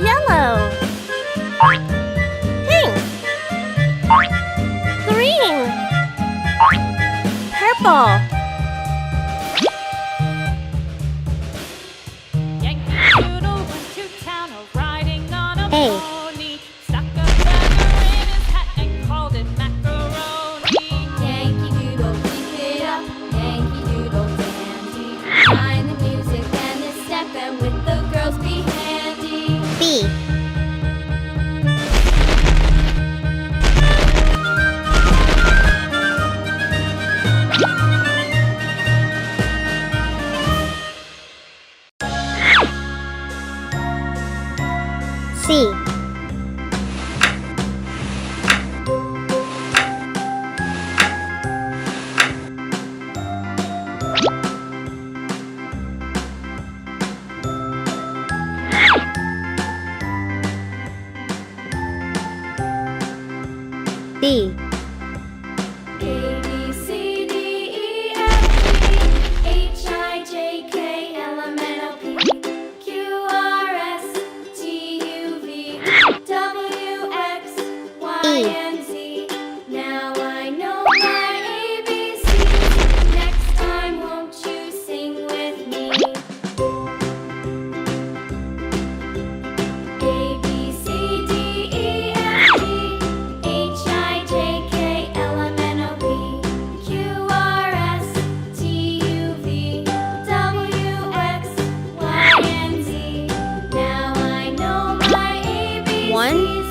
Yellow, pink, green, purple. A. Stuck a feather in his hat and called it macaroni. Yankee Doodle, keep it up, Yankee Doodle dandy. Find the music and the step, and with the girls be handy. B. C. D. A, B, C, D, E, F, G, H, I, J, K, L, M, N, O, P, Q, R, S, T, U, V, W, X, Y, and Z. Now I know my ABCs. Next time, won't you sing with me? A, B, C, D, E, F, G, H, I, J, K, L, M, N, O, P, Q, R, S, T, U, V, W, X, Y, and Z. Now I know 1,